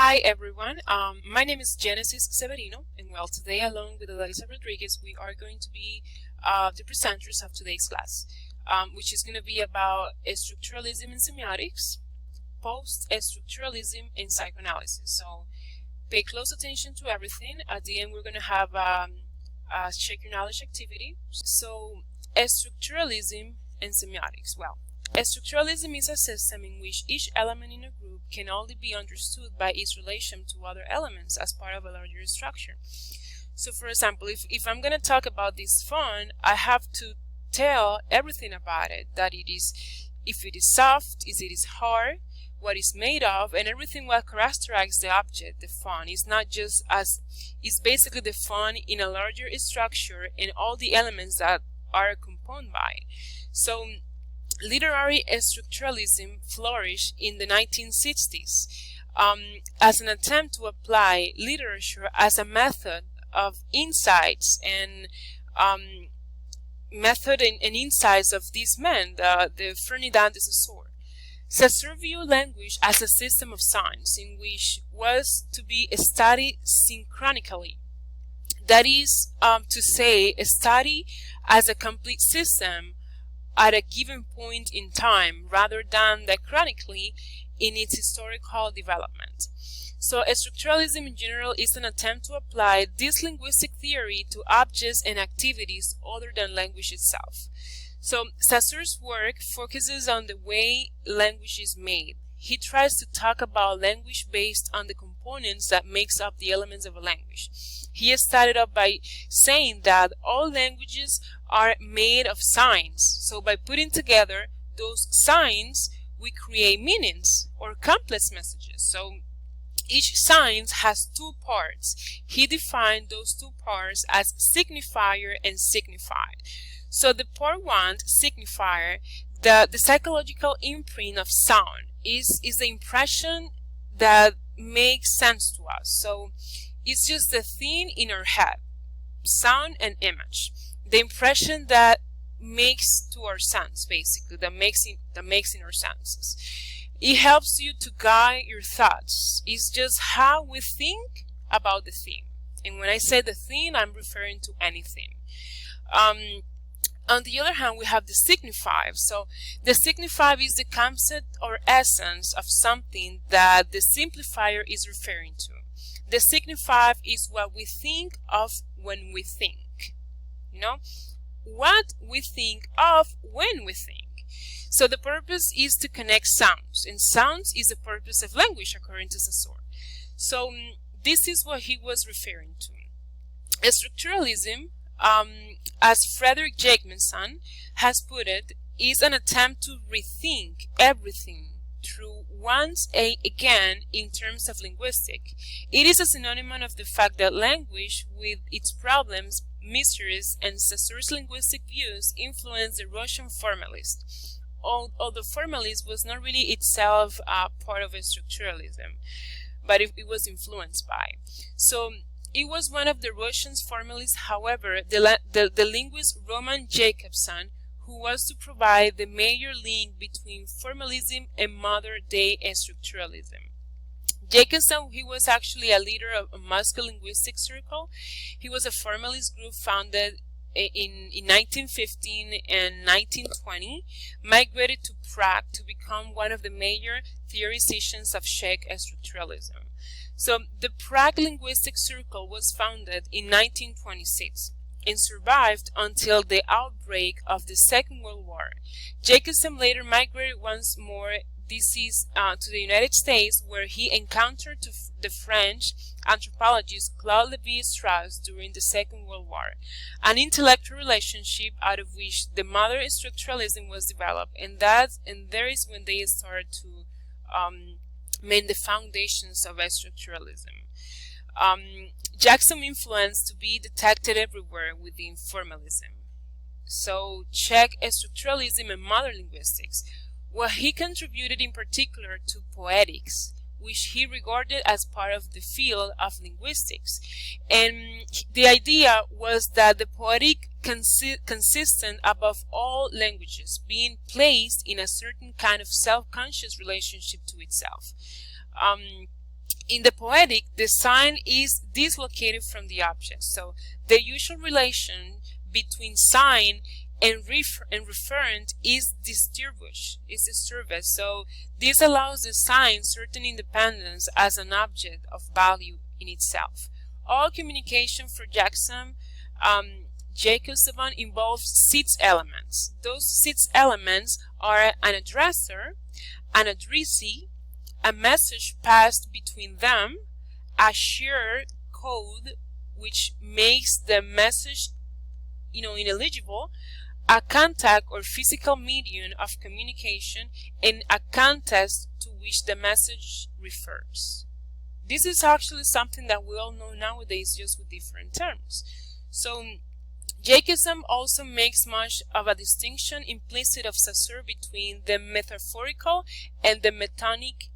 Hi everyone, my name is Genesis Severino, and well, today along with Elisa Rodriguez, we are going to be the presenters of today's class, which is going to be about structuralism and semiotics, post-structuralism and psychoanalysis. So pay close attention to everything. At the end, we're going to have a check your knowledge activity. So structuralism and semiotics. Well, structuralism is a system in which each element in a group can only be understood by its relation to other elements as part of a larger structure. So for example, if I'm going to talk about this phone, I have to tell everything about it, that it is, if it is soft, if it is hard, what it's made of, and everything what characterizes the object, the phone. It's not just as, it's basically the phone in a larger structure and all the elements that are composed by it. So literary structuralism flourished in the 1960s as an attempt to apply literature as a method of insights and insights of these men, the Ferdinand de Saussure. Saussure viewed language as a system of signs in which was to be studied synchronically. That is to say, a study as a complete system at a given point in time rather than diachronically in its historical development. So structuralism in general is an attempt to apply this linguistic theory to objects and activities other than language itself. So Saussure's work focuses on the way language is made. He tries to talk about language based on the components that makes up the elements of a language. He started off by saying that all languages are made of signs. So by putting together those signs, we create meanings or complex messages. So each sign has two parts. He defined those two parts as signifier and signified. So the part one, signifier, the psychological imprint of sound is the impression that makes sense to us. So it's just the thing in our head, sound and image, the impression that makes to our sense, basically, that makes in our senses. It helps you to guide your thoughts. It's just how we think about the thing. And when I say the thing, I'm referring to anything. On the other hand, we have the signifier. So the signifier is the concept or essence of something that the simplifier is referring to. The signifier is what we think of when we think. You know, what we think of when we think. So the purpose is to connect sounds, and sounds is the purpose of language according to Saussure. So this is what he was referring to. Structuralism, as Frederick Jacobson has put it, is an attempt to rethink everything through once again in terms of linguistic. It is a synonym of the fact that language, with its problems, mysteries, and Saussure's linguistic views, influenced the Russian formalists. Although formalist was not really itself part of structuralism, but it was influenced by. So it was one of the Russian formalists, however, the linguist Roman Jacobson, who was to provide the major link between formalism and modern-day structuralism. Jacobson, he was actually a leader of a Moscow linguistic circle. He was a formalist group founded in 1915 and 1920, migrated to Prague to become one of the major theoreticians of Czech structuralism. So the Prague Linguistic Circle was founded in 1926 and survived until the outbreak of the Second World War. Jacobson later migrated once more to the United States, where he encountered the French anthropologist Claude Lévi-Strauss during the Second World War, an intellectual relationship out of which the modern structuralism was developed, and there is when they started to make the foundations of structuralism. Jackson's influence to be detected everywhere within formalism. So check structuralism and modern linguistics. Well, he contributed in particular to poetics, which he regarded as part of the field of linguistics. And the idea was that the poetic consistent above all languages, being placed in a certain kind of self-conscious relationship to itself. In the poetic, the sign is dislocated from the object. So the usual relation between sign and referent is disturbed. So this allows the sign certain independence as an object of value in itself. All communication for Jacobson involves 6 elements. Those 6 elements are an addresser, an addressee, a message passed between them, a shared code which makes the message intelligible, a contact or physical medium of communication, and a context to which the message refers. This is actually something that we all know nowadays, just with different terms. So Jacobson also makes much of a distinction implicit of Saussure between the metaphorical and the metonic.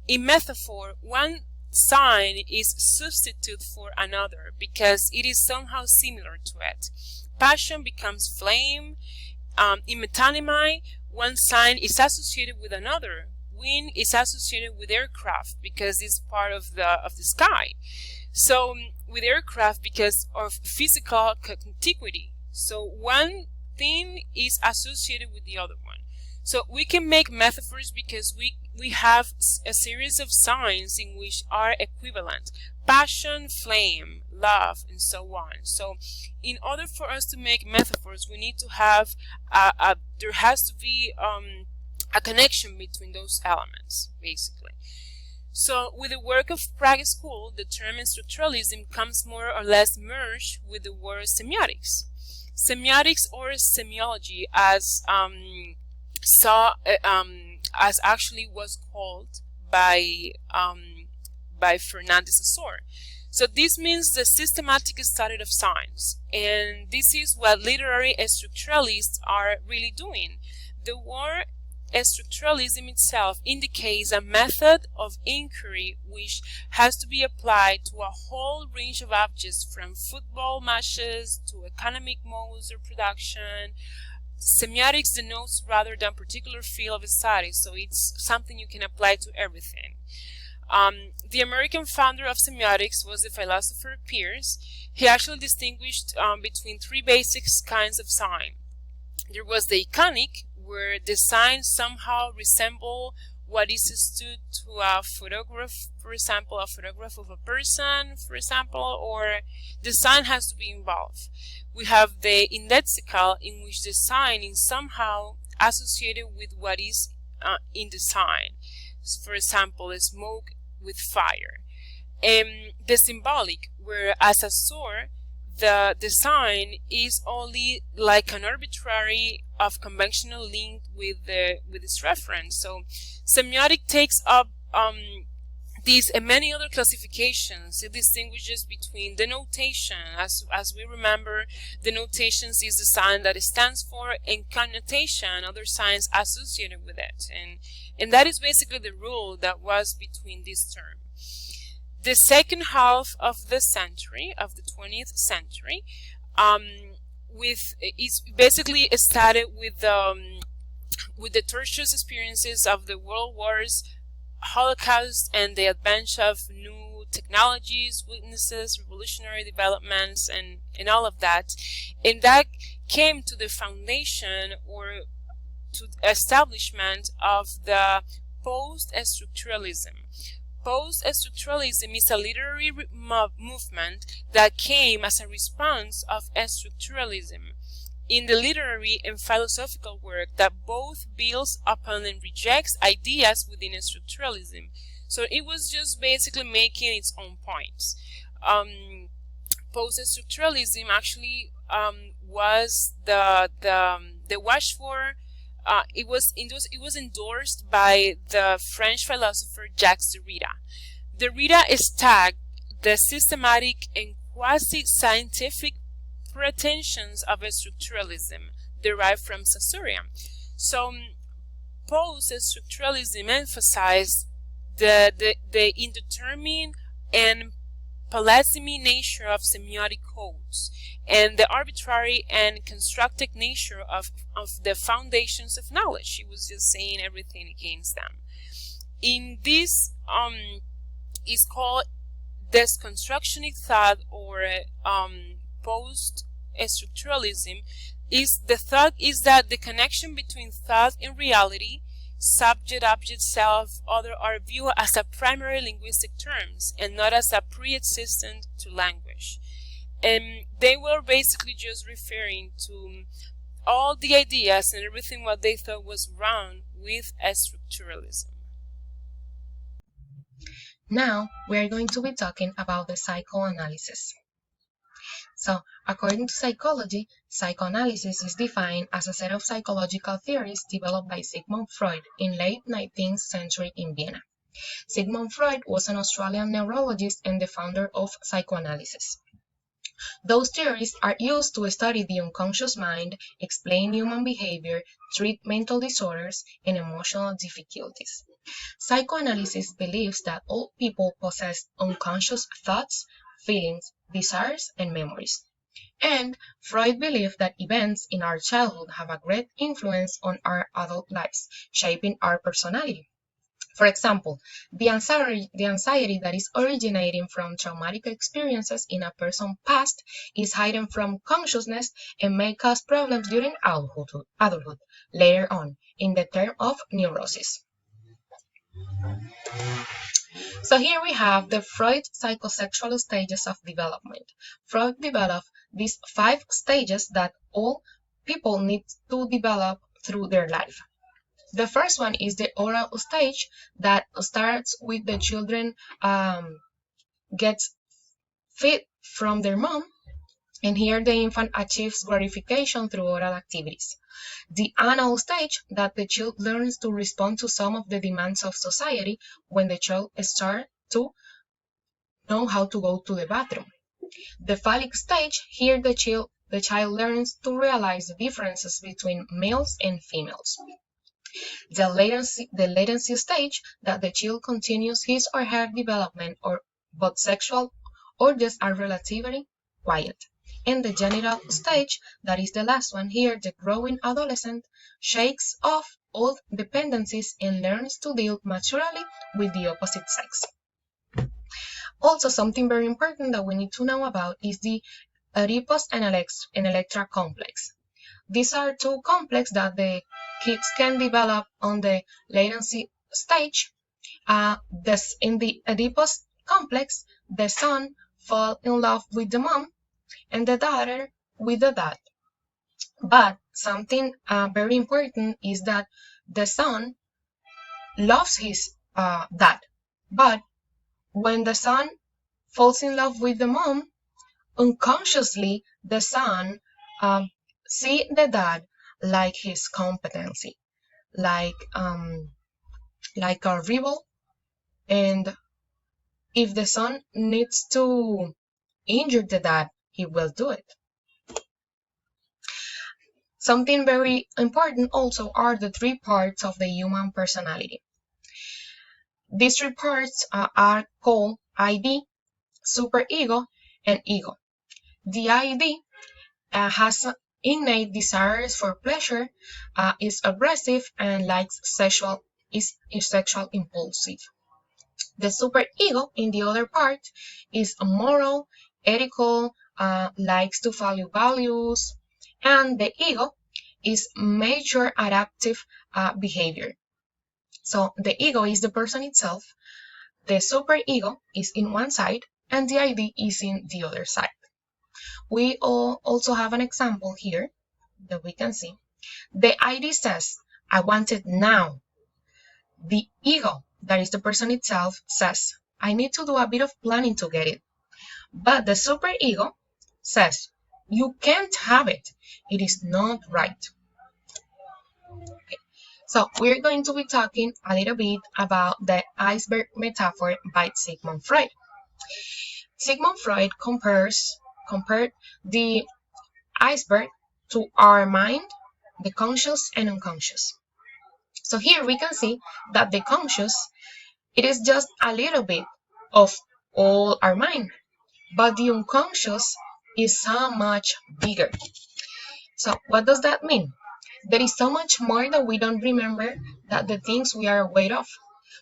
In metaphor, one sign is substitute for another because it is somehow similar to it. Passion becomes flame. In metonymy, one sign is associated with another. Wind is associated with aircraft because it's part of the sky. So with aircraft because of physical contiguity. So one thing is associated with the other one. So we can make metaphors because we have a series of signs in which are equivalent. Passion, flame, love, and so on. So in order for us to make metaphors, we need to have there has to be a connection between those elements, basically. So with the work of Prague School, the term structuralism comes more or less merged with the word semiotics. Semiotics, or semiology, as actually was called by Fernand de Saussure. So this means the systematic study of signs, and this is what literary structuralists are really doing. The word structuralism itself indicates a method of inquiry which has to be applied to a whole range of objects, from football matches to economic modes of production. Semiotics denotes rather than particular field of study, so it's something you can apply to everything. The American founder of semiotics was the philosopher Peirce. He actually distinguished between 3 basic kinds of sign. There was the iconic, where the signs somehow resemble what is stood to a photograph, for example, a photograph of a person, for example, or the sign has to be involved. We have the indexical, in which the sign is somehow associated with what is in the sign. For example, a smoke with fire. The symbolic, where as a sword, the sign is only like an arbitrary of conventional link with its reference. So semiotic takes up these and many other classifications. It distinguishes between the notation, as we remember, the notations is the sign that it stands for, and connotation, other signs associated with it, and that is basically the rule that was between this term. The second half of the century, of the 20th century, is basically started with the torturous experiences of the World Wars, Holocaust, and the advent of new technologies, weaknesses, revolutionary developments, and all of that. And that came to the foundation, or to the establishment, of the post-structuralism. Post-structuralism is a literary movement that came as a response of structuralism in the literary and philosophical work that both builds upon and rejects ideas within structuralism. So it was just basically making its own points. Post-structuralism actually was the watch for. It was endorsed by the French philosopher Jacques Derrida. Derrida tagged the systematic and quasi-scientific pretensions of structuralism derived from Saussure. So post-structuralism emphasized the indeterminate and plasmy nature of semiotic codes, and the arbitrary and constructed nature of the foundations of knowledge. He was just saying everything against them. In this is called deconstructionist thought, or post-structuralism. Is the thought is that the connection between thought and reality, subject, object, self, other, are viewed as a primary linguistic terms and not as a pre-existent to language. And they were basically just referring to all the ideas and everything what they thought was wrong with structuralism. Now we are going to be talking about the psychoanalysis. So, according to psychology, psychoanalysis is defined as a set of psychological theories developed by Sigmund Freud in late 19th century in Vienna. Sigmund Freud was an Australian neurologist and the founder of psychoanalysis. Those theories are used to study the unconscious mind, explain human behavior, treat mental disorders, and emotional difficulties. Psychoanalysis believes that all people possess unconscious thoughts, feelings, desires, and memories. And Freud believed that events in our childhood have a great influence on our adult lives, shaping our personality. For example, the anxiety that is originating from traumatic experiences in a person's past is hidden from consciousness and may cause problems during adulthood later on, in the term of neurosis. So here we have the Freud psychosexual stages of development. Freud developed these 5 stages that all people need to develop through their life. The first one is the oral stage that starts with the children gets fed from their mom, and here the infant achieves gratification through oral activities. The anal stage that the child learns to respond to some of the demands of society when the child starts to know how to go to the bathroom. The phallic stage, here the child learns to realize the differences between males and females. The latency stage that the child continues his or her development but sexual urges are relatively quiet. And the genital stage, that is the last one here, the growing adolescent shakes off all dependencies and learns to deal maturely with the opposite sex. Also, something very important that we need to know about is the Oedipus and Electra complex. These are 2 complexes that the kids can develop on the latency stage. In the Oedipus complex, the son falls in love with the mom and the daughter with the dad. But something very important is that the son loves his dad. But when the son falls in love with the mom, unconsciously the son see the dad like his competency, like a rival, and if the son needs to injure the dad, he will do it. Something very important also are the 3 parts of the human personality. These 3 parts are called ID, superego, and ego. The ID has innate desires for pleasure, is aggressive, and is sexual impulsive. The superego, in the other part, is moral, ethical, likes to value values, and the ego is mature adaptive behavior. So the ego is the person itself, the superego is in one side, and the ID is in the other side. We also have an example here that we can see. The ID says, I want it now. The ego, that is the person itself, says, I need to do a bit of planning to get it. But the superego says, you can't have it. It is not right. Okay. So we're going to be talking a little bit about the iceberg metaphor by Sigmund Freud. Sigmund Freud compared the iceberg to our mind, the conscious and unconscious. So here we can see that the conscious, it is just a little bit of all our mind, but the unconscious is so much bigger. So what does that mean? There is so much more that we don't remember that the things we are aware of.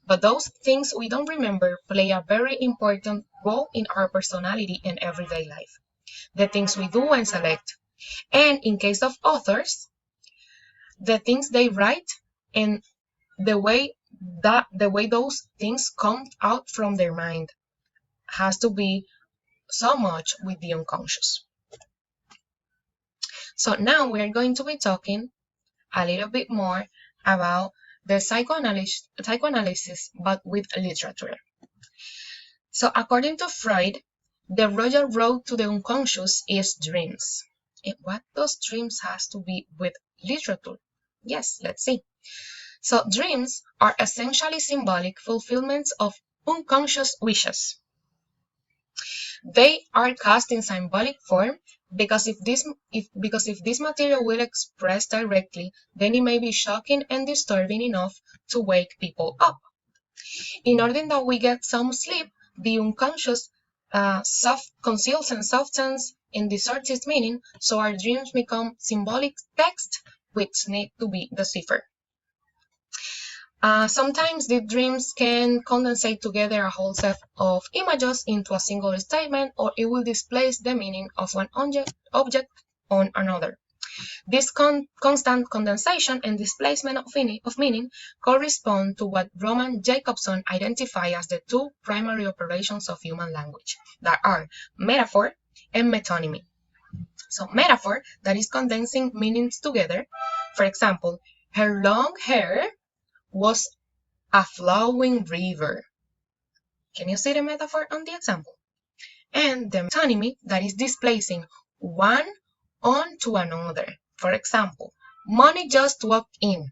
But those things we don't remember play a very important role in our personality and everyday life. The things we do and select. And in case of authors, the things they write and the way those things come out from their mind has to be so much with the unconscious. So now we're going to be talking a little bit more about the psychoanalysis, but with literature. So according to Freud, the royal road to the unconscious is dreams. And what does dreams has to be with literature? Yes, let's see. So dreams are essentially symbolic fulfillments of unconscious wishes. They are cast in symbolic form because if this material will express directly, then it may be shocking and disturbing enough to wake people up. In order that we get some sleep, the unconscious conceals and softens and distorts its meaning, so our dreams become symbolic text which need to be deciphered. Sometimes the dreams can condensate together a whole set of images into a single statement, or it will displace the meaning of one object on another. This constant condensation and displacement of meaning correspond to what Roman Jacobson identified as the two primary operations of human language, that are metaphor and metonymy. So metaphor, that is condensing meanings together. For example, her long hair was a flowing river. Can you see the metaphor on the example? And the metonymy, that is displacing one onto another. For example, money just walked in.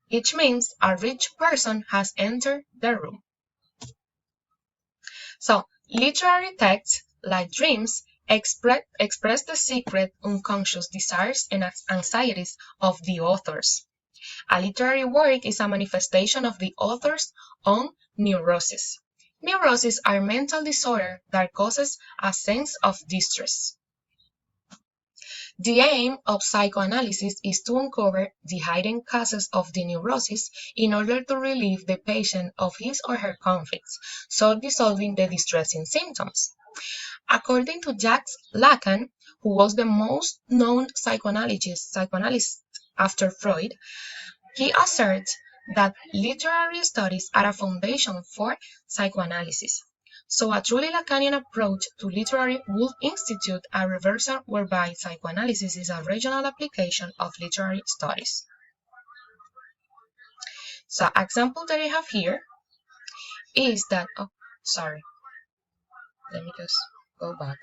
It means a rich person has entered the room. So, literary texts, like dreams, express the secret unconscious desires and anxieties of the authors. A literary work is a manifestation of the author's own neuroses. Neuroses are mental disorder that causes a sense of distress. The aim of psychoanalysis is to uncover the hidden causes of the neurosis in order to relieve the patient of his or her conflicts, so dissolving the distressing symptoms. According to Jacques Lacan, who was the most known psychoanalyst after Freud, he asserts that literary studies are a foundation for psychoanalysis. So a truly Lacanian approach to literary would institute a reversal whereby psychoanalysis is a regional application of literary studies. So an example that I have here is that, oh, sorry, let me just go back.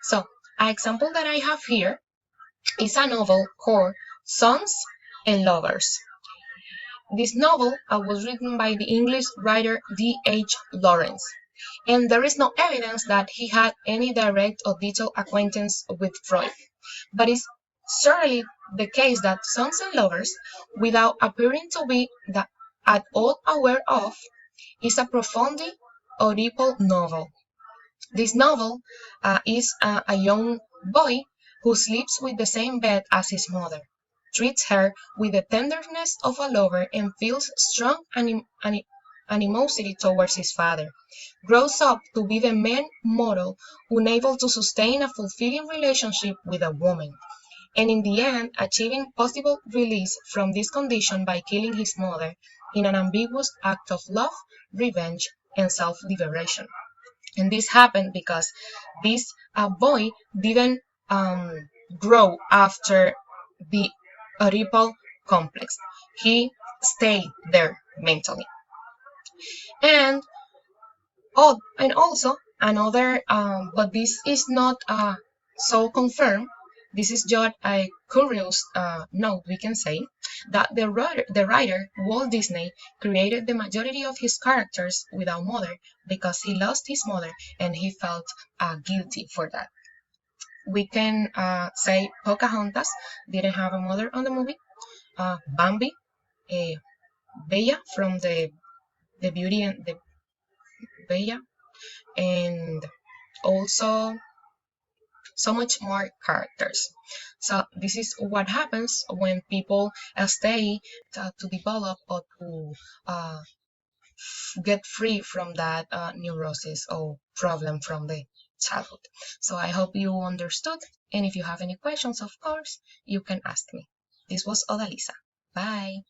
So an example that I have here is a novel called Sons and Lovers. This novel was written by the English writer D.H. Lawrence, and there is no evidence that he had any direct or detailed acquaintance with Freud. But it's certainly the case that Sons and Lovers, without appearing to be at all aware of, is a profoundly Oedipal novel. This novel is a young boy who sleeps with the same bed as his mother, treats her with the tenderness of a lover, and feels strong animosity towards his father, grows up to be the man model unable to sustain a fulfilling relationship with a woman, and in the end achieving possible release from this condition by killing his mother in an ambiguous act of love, revenge, and self-liberation. And this happened because this boy didn't grow after the Oedipal complex. He stayed there mentally. And also another, but this is not so confirmed. This is just a curious note, we can say, that the writer Walt Disney created the majority of his characters without mother because he lost his mother and he felt guilty for that. We can say Pocahontas didn't have a mother on the movie. Bambi, Bella from the Beauty and the Bella, and also so much more characters. So this is what happens when people stay to develop or to get free from that neurosis or problem from the childhood. So I hope you understood. And if you have any questions, of course, you can ask me. This was Odalisa. Bye.